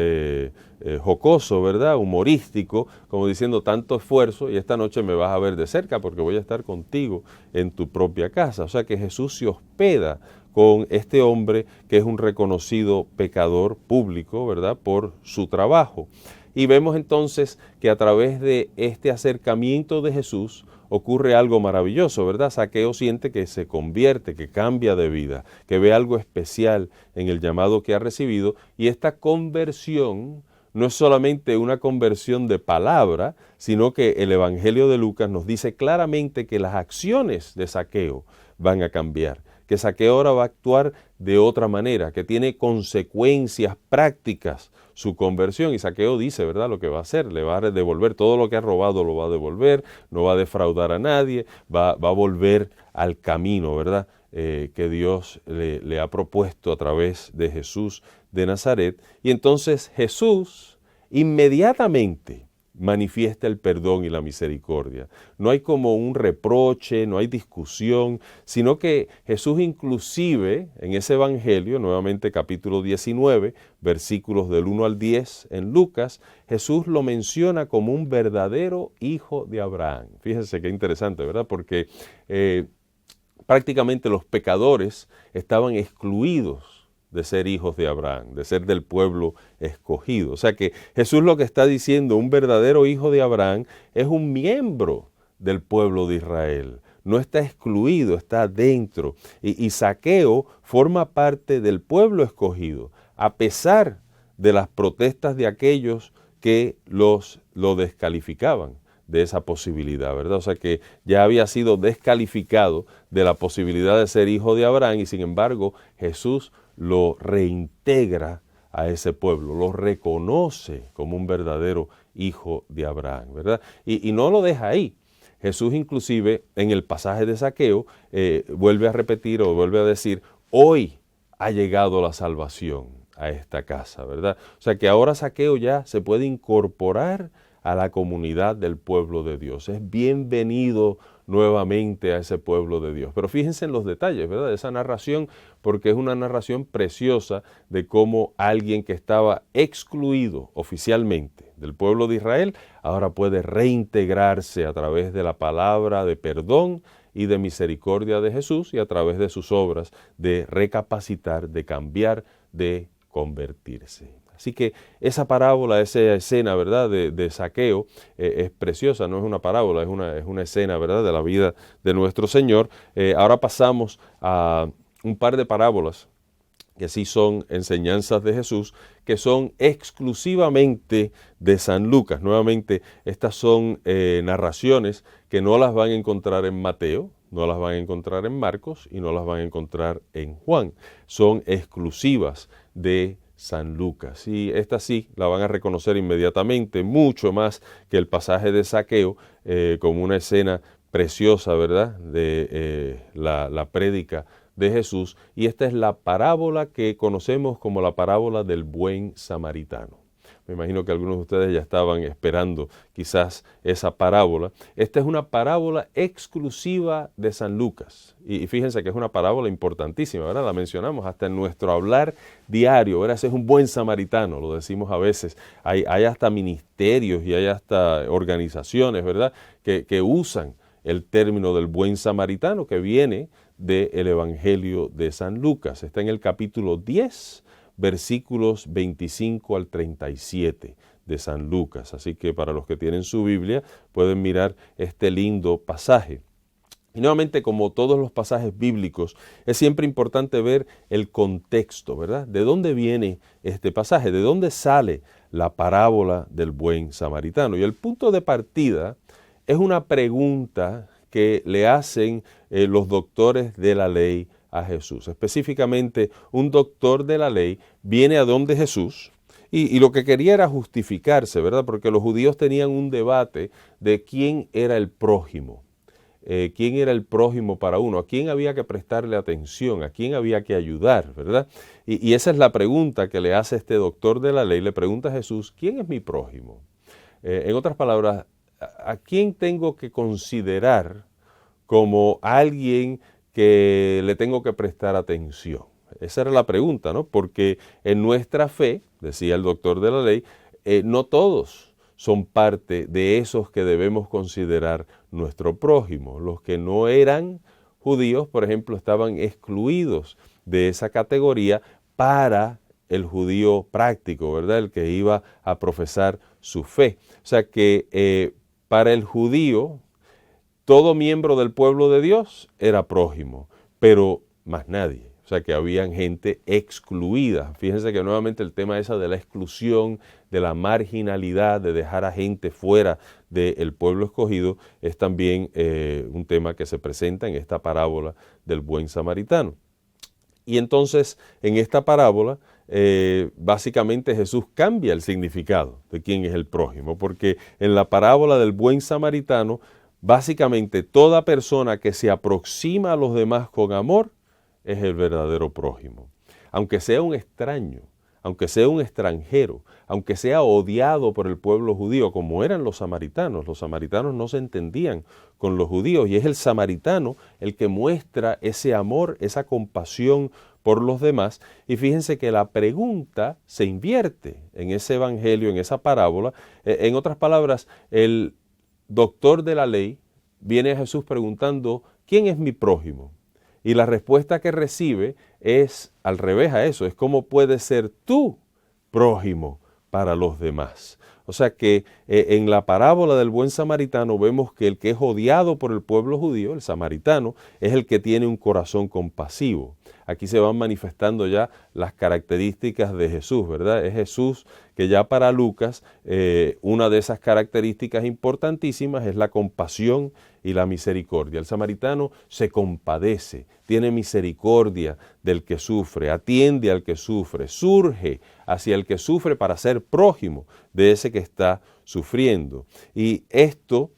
jocoso, ¿verdad? Humorístico, como diciendo tanto esfuerzo y esta noche me vas a ver de cerca porque voy a estar contigo en tu propia casa. O sea que Jesús se hospeda con este hombre que es un reconocido pecador público, ¿verdad? Por su trabajo. Y vemos entonces que a través de este acercamiento de Jesús ocurre algo maravilloso, ¿verdad? Zaqueo siente que se convierte, que cambia de vida, que ve algo especial en el llamado que ha recibido y esta conversión no es solamente una conversión de palabra, sino que el Evangelio de Lucas nos dice claramente que las acciones de Zaqueo van a cambiar, que Zaqueo ahora va a actuar de otra manera, que tiene consecuencias prácticas su conversión. Y Zaqueo dice, ¿verdad?, lo que va a hacer, le va a devolver todo lo que ha robado, lo va a devolver, no va a defraudar a nadie, va a volver al camino, ¿verdad?, que Dios le ha propuesto a través de Jesús de Nazaret. Y entonces Jesús inmediatamente manifiesta el perdón y la misericordia. No hay como un reproche, no hay discusión, sino que Jesús inclusive en ese evangelio, nuevamente capítulo 19, versículos del 1 al 10 en Lucas, Jesús lo menciona como un verdadero hijo de Abraham. Fíjense qué interesante, ¿verdad? Porque prácticamente los pecadores estaban excluidos de ser hijos de Abraham, de ser del pueblo escogido. O sea que Jesús lo que está diciendo, un verdadero hijo de Abraham, es un miembro del pueblo de Israel. No está excluido, está dentro. Y Zaqueo forma parte del pueblo escogido, a pesar de las protestas de aquellos que lo descalificaban de esa posibilidad, ¿verdad? O sea que ya había sido descalificado de la posibilidad de ser hijo de Abraham y sin embargo Jesús lo reintegra a ese pueblo, lo reconoce como un verdadero hijo de Abraham, ¿verdad? Y no lo deja ahí. Jesús inclusive en el pasaje de Zaqueo vuelve a repetir o vuelve a decir, hoy ha llegado la salvación a esta casa, ¿verdad? O sea que ahora Zaqueo ya se puede incorporar a la comunidad del pueblo de Dios. Es bienvenido nuevamente a ese pueblo de Dios. Pero fíjense en los detalles, ¿verdad?, de esa narración, porque es una narración preciosa de cómo alguien que estaba excluido oficialmente del pueblo de Israel, ahora puede reintegrarse a través de la palabra de perdón y de misericordia de Jesús y a través de sus obras de recapacitar, de cambiar, de convertirse. Así que esa parábola, esa escena, ¿verdad?, de Zaqueo es preciosa, no es una parábola, es una escena, ¿verdad?, de la vida de nuestro Señor. Ahora pasamos a un par de parábolas que sí son enseñanzas de Jesús, que son exclusivamente de San Lucas. Nuevamente, estas son narraciones que no las van a encontrar en Mateo, no las van a encontrar en Marcos y no las van a encontrar en Juan. Son exclusivas de San Lucas. Y esta sí la van a reconocer inmediatamente, mucho más que el pasaje de Zaqueo, como una escena preciosa, ¿verdad?, de la prédica de Jesús. Y esta es la parábola que conocemos como la parábola del buen samaritano. Me imagino que algunos de ustedes ya estaban esperando quizás esa parábola. Esta es una parábola exclusiva de San Lucas. Y fíjense que es una parábola importantísima, ¿verdad? La mencionamos hasta en nuestro hablar diario, ¿verdad? Ese es un buen samaritano, lo decimos a veces. Hay hasta ministerios y hay hasta organizaciones, ¿verdad?, que usan el término del buen samaritano que viene del Evangelio de San Lucas. Está en el capítulo 10, versículos 25 al 37 de San Lucas. Así que para los que tienen su Biblia pueden mirar este lindo pasaje. Y nuevamente, como todos los pasajes bíblicos, es siempre importante ver el contexto, ¿verdad? ¿De dónde viene este pasaje? ¿De dónde sale la parábola del buen samaritano? Y el punto de partida es una pregunta que le hacen los doctores de la ley a Jesús. Específicamente, un doctor de la ley viene a donde Jesús y lo que quería era justificarse, ¿verdad? Porque los judíos tenían un debate de quién era el prójimo. ¿Quién era el prójimo para uno? ¿A quién había que prestarle atención? ¿A quién había que ayudar? ¿Verdad? Y esa es la pregunta que le hace este doctor de la ley. Le pregunta a Jesús, ¿quién es mi prójimo? En otras palabras, ¿a quién tengo que considerar como alguien que le tengo que prestar atención? Esa era la pregunta, ¿no? Porque en nuestra fe, decía el doctor de la ley, no todos son parte de esos que debemos considerar nuestro prójimo. Los que no eran judíos, por ejemplo, estaban excluidos de esa categoría para el judío práctico, ¿verdad? El que iba a profesar su fe. O sea que para el judío, todo miembro del pueblo de Dios era prójimo, pero más nadie. O sea que habían gente excluida. Fíjense que nuevamente el tema esa de la exclusión, de la marginalidad, de dejar a gente fuera del pueblo escogido, es también un tema que se presenta en esta parábola del buen samaritano. Y entonces en esta parábola básicamente Jesús cambia el significado de quién es el prójimo, porque en la parábola del buen samaritano, básicamente toda persona que se aproxima a los demás con amor es el verdadero prójimo. Aunque sea un extraño, aunque sea un extranjero, aunque sea odiado por el pueblo judío, como eran los samaritanos no se entendían con los judíos y es el samaritano el que muestra ese amor, esa compasión por los demás. Y fíjense que la pregunta se invierte en ese evangelio, en esa parábola. En otras palabras, el doctor de la ley viene a Jesús preguntando, ¿quién es mi prójimo? Y la respuesta que recibe es al revés a eso, es cómo puedes ser tú prójimo para los demás. O sea que en la parábola del buen samaritano vemos que el que es odiado por el pueblo judío, el samaritano, es el que tiene un corazón compasivo. Aquí se van manifestando ya las características de Jesús, ¿verdad? Es Jesús que ya para Lucas una de esas características importantísimas es la compasión y la misericordia. El samaritano se compadece, tiene misericordia del que sufre, atiende al que sufre, surge hacia el que sufre para ser prójimo de ese que está sufriendo. Y esta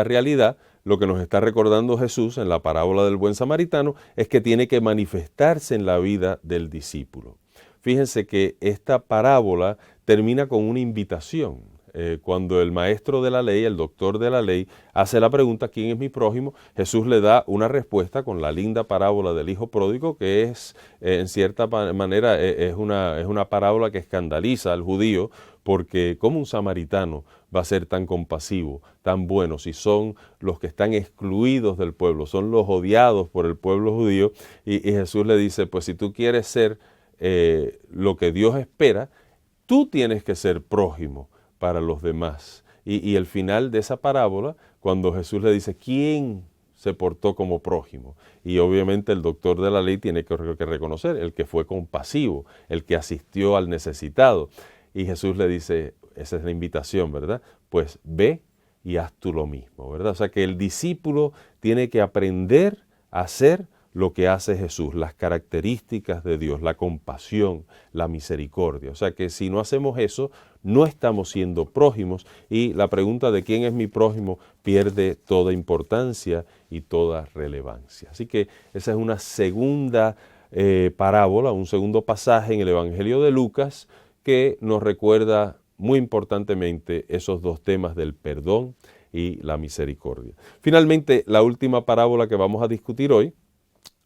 realidad, lo que nos está recordando Jesús en la parábola del buen samaritano, es que tiene que manifestarse en la vida del discípulo. Fíjense que esta parábola termina con una invitación. Cuando el maestro de la ley, el doctor de la ley, hace la pregunta, ¿quién es mi prójimo?, Jesús le da una respuesta con la linda parábola del hijo pródigo, que es, en cierta manera, es una parábola que escandaliza al judío, porque ¿cómo un samaritano va a ser tan compasivo, tan bueno, si son los que están excluidos del pueblo, son los odiados por el pueblo judío? Y Jesús le dice, pues si tú quieres ser lo que Dios espera, tú tienes que ser prójimo para los demás. Y el final de esa parábola, cuando Jesús le dice, ¿quién se portó como prójimo? Y obviamente el doctor de la ley tiene que reconocer el que fue compasivo, el que asistió al necesitado. Y Jesús le dice, esa es la invitación, ¿verdad? Pues ve y haz tú lo mismo, ¿verdad? O sea que el discípulo tiene que aprender a hacer lo que hace Jesús, las características de Dios, la compasión, la misericordia. O sea que si no hacemos eso, no estamos siendo prójimos y la pregunta de quién es mi prójimo pierde toda importancia y toda relevancia. Así que esa es una segunda parábola, un segundo pasaje en el Evangelio de Lucas que nos recuerda muy importantemente esos dos temas del perdón y la misericordia. Finalmente, la última parábola que vamos a discutir hoy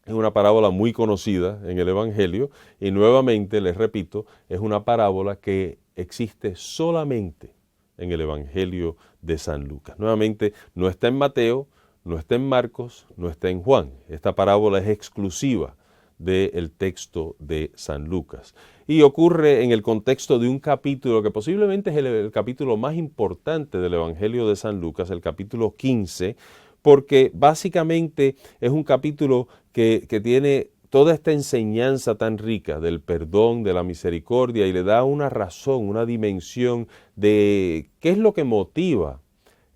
es una parábola muy conocida en el Evangelio y nuevamente, les repito, es una parábola que existe solamente en el Evangelio de San Lucas. Nuevamente, no está en Mateo, no está en Marcos, no está en Juan. Esta parábola es exclusiva del texto de San Lucas. Y ocurre en el contexto de un capítulo que posiblemente es el capítulo más importante del Evangelio de San Lucas, el capítulo 15, porque básicamente es un capítulo que tiene toda esta enseñanza tan rica del perdón, de la misericordia, y le da una razón, una dimensión de qué es lo que motiva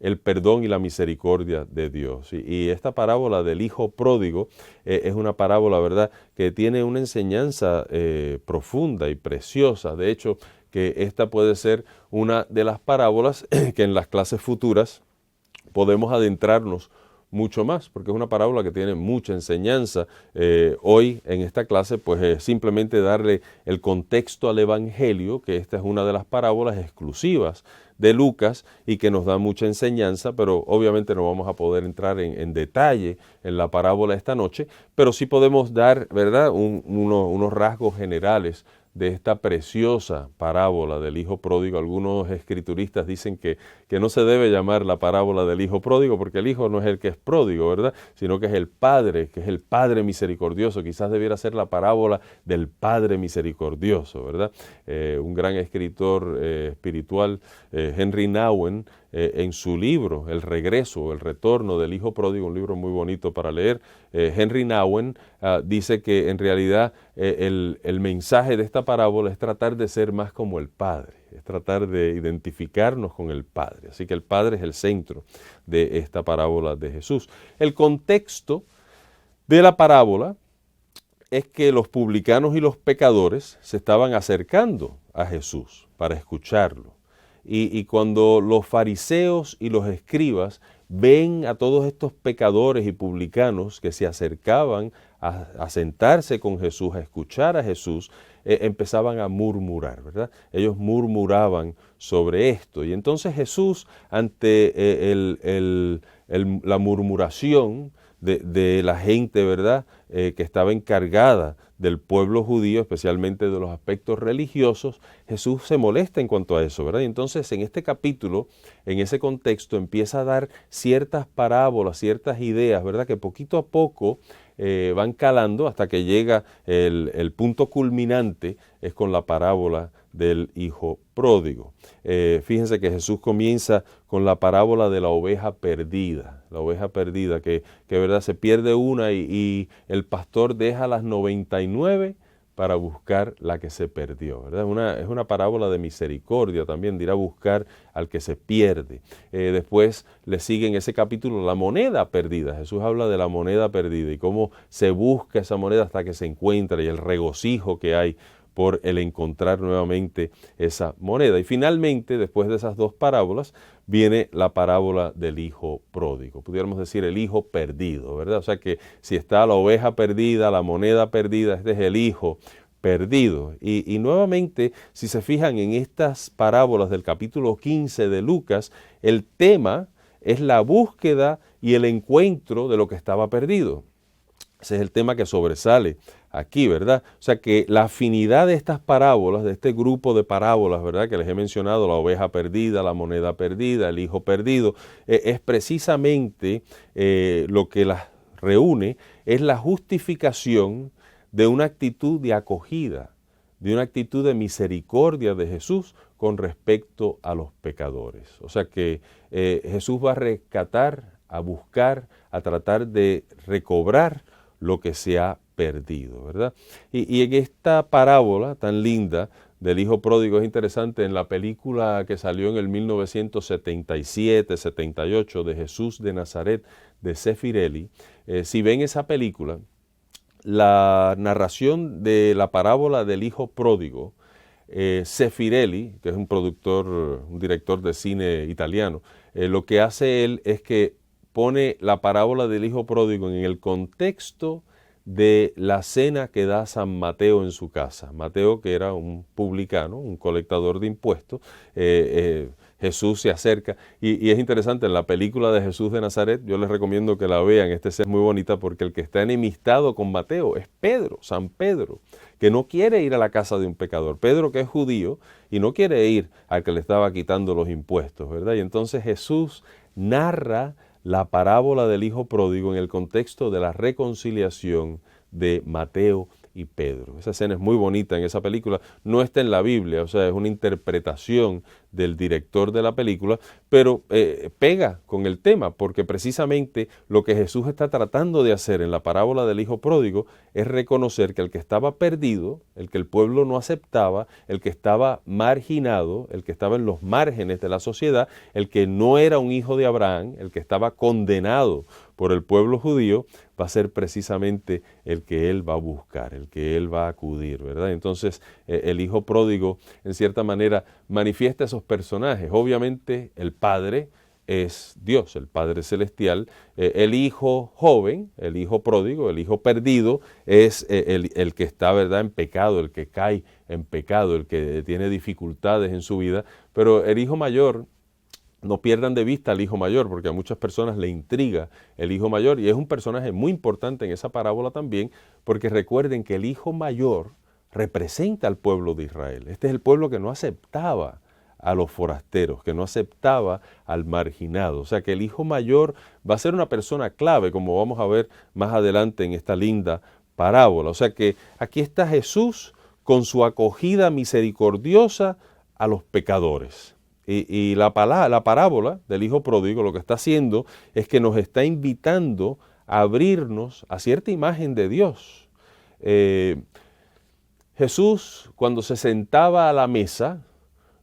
el perdón y la misericordia de Dios. Y esta parábola del hijo pródigo es una parábola, ¿verdad?, que tiene una enseñanza profunda y preciosa. De hecho, que esta puede ser una de las parábolas que en las clases futuras podemos adentrarnos mucho más, porque es una parábola que tiene mucha enseñanza. Hoy en esta clase pues simplemente darle el contexto al Evangelio, que esta es una de las parábolas exclusivas de Lucas y que nos da mucha enseñanza, pero obviamente no vamos a poder entrar en detalle en la parábola esta noche, pero sí podemos dar, ¿verdad?, unos rasgos generales de esta preciosa parábola del hijo pródigo. Algunos escrituristas dicen que no se debe llamar la parábola del hijo pródigo porque el hijo no es el que es pródigo, ¿verdad?, sino que es el padre, que es el padre misericordioso. Quizás debiera ser la parábola del padre misericordioso, ¿verdad? Un gran escritor espiritual, Henry Nouwen, en su libro El regreso o el retorno del hijo pródigo, un libro muy bonito para leer, Henry Nouwen dice que en realidad el mensaje de esta parábola es tratar de ser más como el Padre, es tratar de identificarnos con el Padre. Así que el Padre es el centro de esta parábola de Jesús. El contexto de la parábola es que los publicanos y los pecadores se estaban acercando a Jesús para escucharlo. Y cuando los fariseos y los escribas ven a todos estos pecadores y publicanos que se acercaban a sentarse con Jesús, a escuchar a Jesús, empezaban a murmurar, ¿verdad? Ellos murmuraban sobre esto. Y entonces Jesús, ante la murmuración de la gente, ¿verdad?, que estaba encargada del pueblo judío, especialmente de los aspectos religiosos, Jesús se molesta en cuanto a eso, ¿verdad? Y entonces en este capítulo, en ese contexto, empieza a dar ciertas parábolas, ciertas ideas, ¿verdad?, que poquito a poco van calando hasta que llega el punto culminante, es con la parábola del hijo pródigo. Fíjense que Jesús comienza con la parábola de la oveja perdida que ¿verdad?, se pierde una y el pastor deja las 99 para buscar la que se perdió, ¿verdad? Es una parábola de misericordia también, de ir a buscar al que se pierde. Después le sigue en ese capítulo la moneda perdida. Jesús habla de la moneda perdida y cómo se busca esa moneda hasta que se encuentra y el regocijo que hay por el encontrar nuevamente esa moneda. Y finalmente, después de esas dos parábolas, viene la parábola del hijo pródigo. Pudiéramos decir el hijo perdido, ¿verdad? O sea que si está la oveja perdida, la moneda perdida, este es el hijo perdido. Y nuevamente, si se fijan en estas parábolas del capítulo 15 de Lucas, el tema es la búsqueda y el encuentro de lo que estaba perdido. Ese es el tema que sobresale aquí, ¿verdad? O sea que la afinidad de estas parábolas, de este grupo de parábolas, ¿verdad?, que les he mencionado, la oveja perdida, la moneda perdida, el hijo perdido, es precisamente lo que las reúne, es la justificación de una actitud de acogida, de una actitud de misericordia de Jesús con respecto a los pecadores. O sea que Jesús va a rescatar, a buscar, a tratar de recobrar lo que se ha perdido, ¿verdad? Y en esta parábola tan linda del hijo pródigo es interesante, en la película que salió en el 1977-78 de Jesús de Nazaret de Zeffirelli, si ven esa película, la narración de la parábola del hijo pródigo, Zeffirelli, que es un director de cine italiano, lo que hace él es que pone la parábola del hijo pródigo en el contexto de la cena que da San Mateo en su casa. Mateo, que era un publicano, un colectador de impuestos, Jesús se acerca y es interesante, en la película de Jesús de Nazaret, yo les recomiendo que la vean, esta escena es muy bonita porque el que está enemistado con Mateo es Pedro, San Pedro, que no quiere ir a la casa de un pecador. Pedro, que es judío y no quiere ir al que le estaba quitando los impuestos, ¿verdad? Y entonces Jesús narra la parábola del hijo pródigo en el contexto de la reconciliación de Mateo y Pedro. Esa escena es muy bonita en esa película, no está en la Biblia, o sea, es una interpretación del director de la película, pero pega con el tema, porque precisamente lo que Jesús está tratando de hacer en la parábola del hijo pródigo es reconocer que el que estaba perdido, el que el pueblo no aceptaba, el que estaba marginado, el que estaba en los márgenes de la sociedad, el que no era un hijo de Abraham, el que estaba condenado por el pueblo judío, va a ser precisamente el que él va a buscar, el que él va a acudir, ¿verdad? Entonces, el hijo pródigo, en cierta manera, manifiesta esos personajes. Obviamente, el padre es Dios, el Padre Celestial. El hijo joven, el hijo pródigo, el hijo perdido, es el que está, ¿verdad?, en pecado, el que cae en pecado, el que tiene dificultades en su vida. Pero el hijo mayor, no pierdan de vista al hijo mayor, porque a muchas personas le intriga el hijo mayor, y es un personaje muy importante en esa parábola también, porque recuerden que el hijo mayor representa al pueblo de Israel. Este es el pueblo que no aceptaba a los forasteros, que no aceptaba al marginado. O sea que el hijo mayor va a ser una persona clave, como vamos a ver más adelante en esta linda parábola. O sea que aquí está Jesús con su acogida misericordiosa a los pecadores. Y la parábola del hijo pródigo lo que está haciendo es que nos está invitando a abrirnos a cierta imagen de Dios. Jesús, cuando se sentaba a la mesa,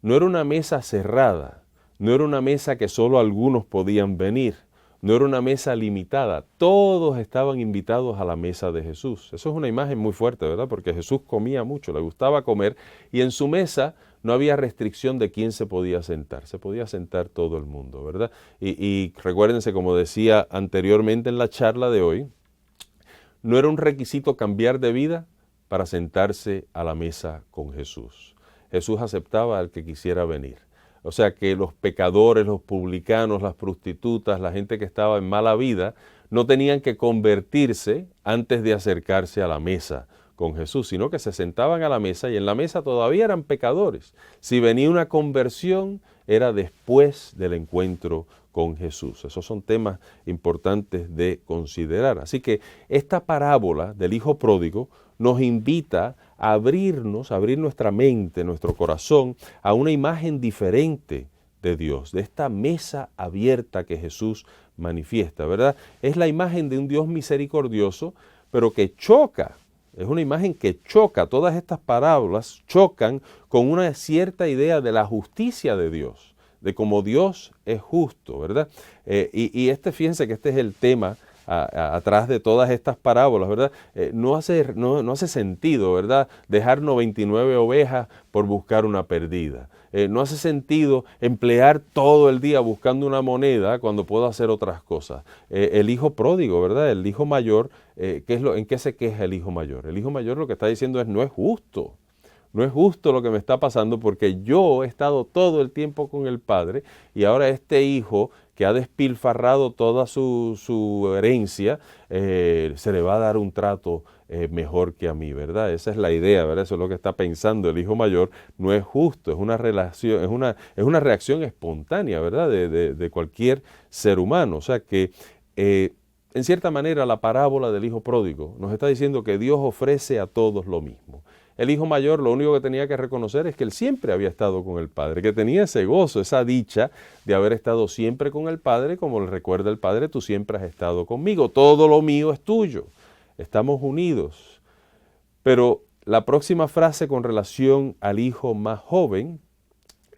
no era una mesa cerrada, no era una mesa que solo algunos podían venir, no era una mesa limitada, todos estaban invitados a la mesa de Jesús. Eso es una imagen muy fuerte, ¿verdad? Porque Jesús comía mucho, le gustaba comer, y en su mesa no había restricción de quién se podía sentar todo el mundo, ¿verdad? Y recuérdense, como decía anteriormente en la charla de hoy, no era un requisito cambiar de vida para sentarse a la mesa con Jesús. Jesús aceptaba al que quisiera venir. O sea que los pecadores, los publicanos, las prostitutas, la gente que estaba en mala vida, no tenían que convertirse antes de acercarse a la mesa con Jesús, sino que se sentaban a la mesa y en la mesa todavía eran pecadores. Si venía una conversión, era después del encuentro con Jesús. Esos son temas importantes de considerar. Así que esta parábola del hijo pródigo nos invita a abrirnos, a abrir nuestra mente, nuestro corazón, a una imagen diferente de Dios, de esta mesa abierta que Jesús manifiesta, ¿verdad? Es la imagen de un Dios misericordioso, pero que choca. Es una imagen que choca. Todas estas parábolas chocan con una cierta idea de la justicia de Dios, de cómo Dios es justo, ¿verdad? Fíjense que este es el tema atrás de todas estas parábolas, ¿verdad? No hace sentido, ¿verdad?, dejar 99 ovejas por buscar una perdida. No hace sentido emplear todo el día buscando una moneda cuando puedo hacer otras cosas. El hijo pródigo, ¿verdad?, el hijo mayor, ¿en qué se queja el hijo mayor? El hijo mayor lo que está diciendo es: no es justo. No es justo lo que me está pasando, porque yo he estado todo el tiempo con el Padre y ahora este hijo que ha despilfarrado toda su herencia, se le va a dar un trato mejor que a mí, ¿verdad? Esa es la idea, ¿verdad? Eso es lo que está pensando el hijo mayor. No es justo, es una reacción espontánea, ¿verdad?, de cualquier ser humano. O sea que, en cierta manera, la parábola del hijo pródigo nos está diciendo que Dios ofrece a todos lo mismo. El hijo mayor lo único que tenía que reconocer es que él siempre había estado con el Padre, que tenía ese gozo, esa dicha de haber estado siempre con el Padre, como le recuerda el Padre: tú siempre has estado conmigo, todo lo mío es tuyo, estamos unidos. Pero la próxima frase con relación al hijo más joven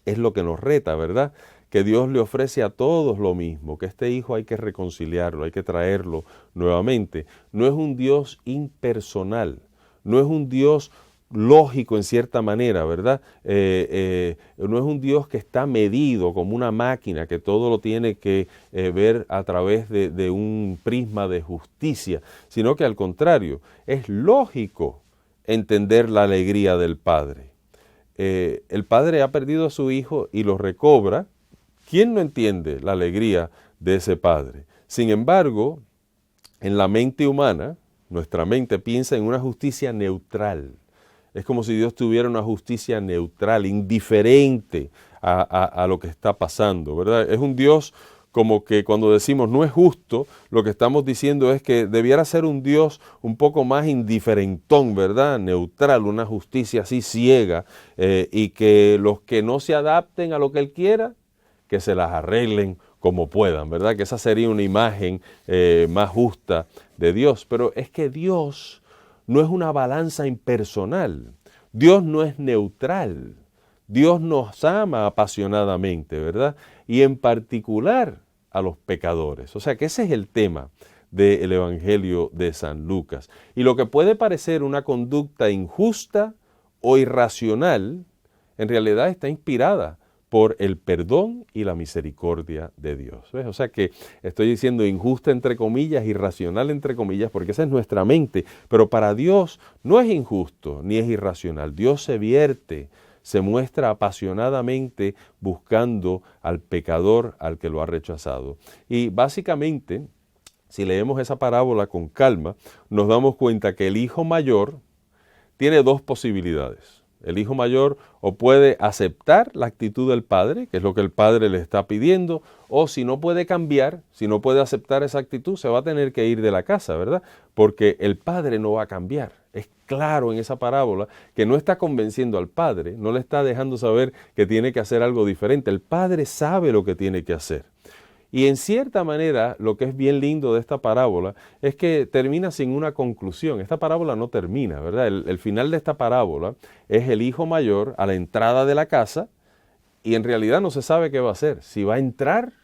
es lo que nos reta, ¿verdad? Que Dios le ofrece a todos lo mismo, que este hijo hay que reconciliarlo, hay que traerlo nuevamente. No es un Dios impersonal, no es un Dios lógico en cierta manera, ¿verdad? No es un Dios que está medido como una máquina, que todo lo tiene que ver a través de un prisma de justicia, sino que al contrario, es lógico entender la alegría del Padre. El Padre ha perdido a su hijo y lo recobra. ¿Quién no entiende la alegría de ese Padre? Sin embargo, en la mente humana, nuestra mente piensa en una justicia neutral. Es como si Dios tuviera una justicia neutral, indiferente a lo que está pasando, ¿verdad? Es un Dios como que cuando decimos no es justo, lo que estamos diciendo es que debiera ser un Dios un poco más indiferentón, ¿verdad? Neutral, una justicia así ciega, y que los que no se adapten a lo que Él quiera, que se las arreglen como puedan, ¿verdad? Que esa sería una imagen más justa de Dios. Pero es que Dios no es una balanza impersonal. Dios no es neutral. Dios nos ama apasionadamente, ¿verdad? Y en particular a los pecadores. O sea que ese es el tema del Evangelio de San Lucas. Y lo que puede parecer una conducta injusta o irracional, en realidad está inspirada por el perdón y la misericordia de Dios. ¿Ves? O sea que estoy diciendo injusta entre comillas, irracional entre comillas, porque esa es nuestra mente. Pero para Dios no es injusto ni es irracional. Dios se vierte, se muestra apasionadamente buscando al pecador al que lo ha rechazado. Y básicamente, si leemos esa parábola con calma, nos damos cuenta que el hijo mayor tiene dos posibilidades. El hijo mayor o puede aceptar la actitud del padre, que es lo que el padre le está pidiendo, o si no puede cambiar, si no puede aceptar esa actitud, se va a tener que ir de la casa, ¿verdad? Porque el padre no va a cambiar. Es claro en esa parábola que no está convenciendo al padre, no le está dejando saber que tiene que hacer algo diferente. El padre sabe lo que tiene que hacer. Y en cierta manera, lo que es bien lindo de esta parábola es que termina sin una conclusión. Esta parábola no termina, ¿verdad? El final de esta parábola es el hijo mayor a la entrada de la casa y en realidad no se sabe qué va a hacer, si va a entrar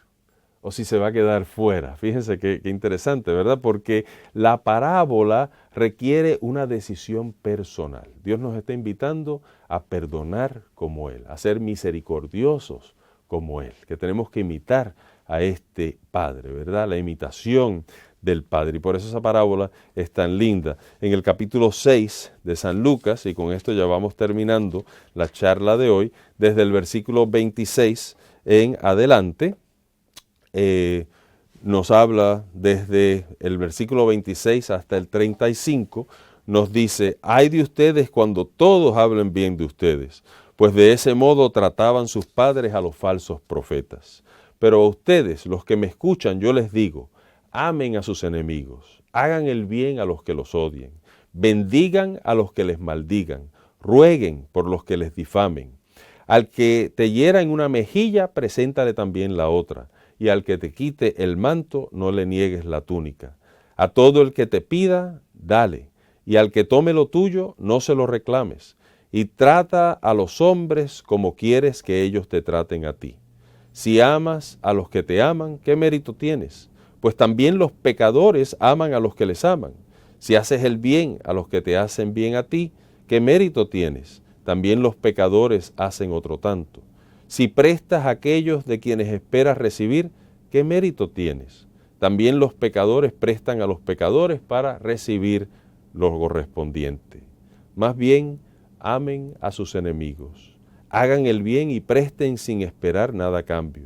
o si se va a quedar fuera. Fíjense qué interesante, ¿verdad? Porque la parábola requiere una decisión personal. Dios nos está invitando a perdonar como Él, a ser misericordiosos como Él, que tenemos que imitar a este Padre, ¿verdad? La imitación del Padre. Y por eso esa parábola es tan linda. En el capítulo 6 de San Lucas, y con esto ya vamos terminando la charla de hoy, desde el versículo 26 en adelante, nos habla desde el versículo 26 hasta el 35, nos dice, ay de ustedes cuando todos hablen bien de ustedes, pues de ese modo trataban sus padres a los falsos profetas. Pero a ustedes, los que me escuchan, yo les digo, amen a sus enemigos, hagan el bien a los que los odien, bendigan a los que les maldigan, rueguen por los que les difamen. Al que te hiera en una mejilla, preséntale también la otra, y al que te quite el manto, no le niegues la túnica. A todo el que te pida, dale, y al que tome lo tuyo, no se lo reclames, y trata a los hombres como quieres que ellos te traten a ti. Si amas a los que te aman, ¿qué mérito tienes? Pues también los pecadores aman a los que les aman. Si haces el bien a los que te hacen bien a ti, ¿qué mérito tienes? También los pecadores hacen otro tanto. Si prestas a aquellos de quienes esperas recibir, ¿qué mérito tienes? También los pecadores prestan a los pecadores para recibir lo correspondiente. Más bien, amen a sus enemigos. Hagan el bien y presten sin esperar nada a cambio.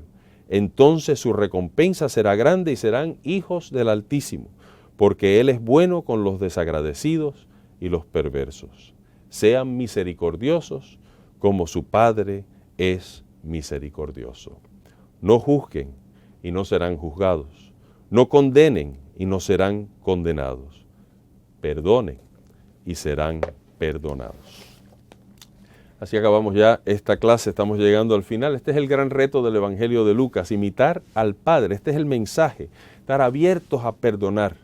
Entonces su recompensa será grande y serán hijos del Altísimo, porque Él es bueno con los desagradecidos y los perversos. Sean misericordiosos como su Padre es misericordioso. No juzguen y no serán juzgados. No condenen y no serán condenados. Perdonen y serán perdonados. Así acabamos ya esta clase, estamos llegando al final. Este es el gran reto del Evangelio de Lucas, imitar al Padre. Este es el mensaje, estar abiertos a perdonar,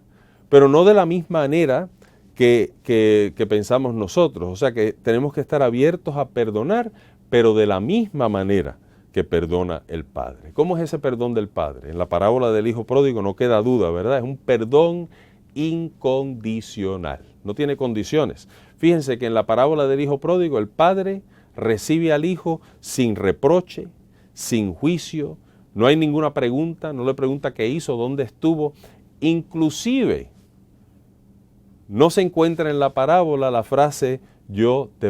pero no de la misma manera que pensamos nosotros. O sea que tenemos que estar abiertos a perdonar, pero de la misma manera que perdona el Padre. ¿Cómo es ese perdón del Padre? En la parábola del Hijo Pródigo no queda duda, ¿verdad? Es un perdón incondicional, no tiene condiciones. Fíjense que en la parábola del Hijo Pródigo el Padre recibe al Hijo sin reproche, sin juicio, no hay ninguna pregunta, no le pregunta qué hizo, dónde estuvo, inclusive no se encuentra en la parábola la frase yo te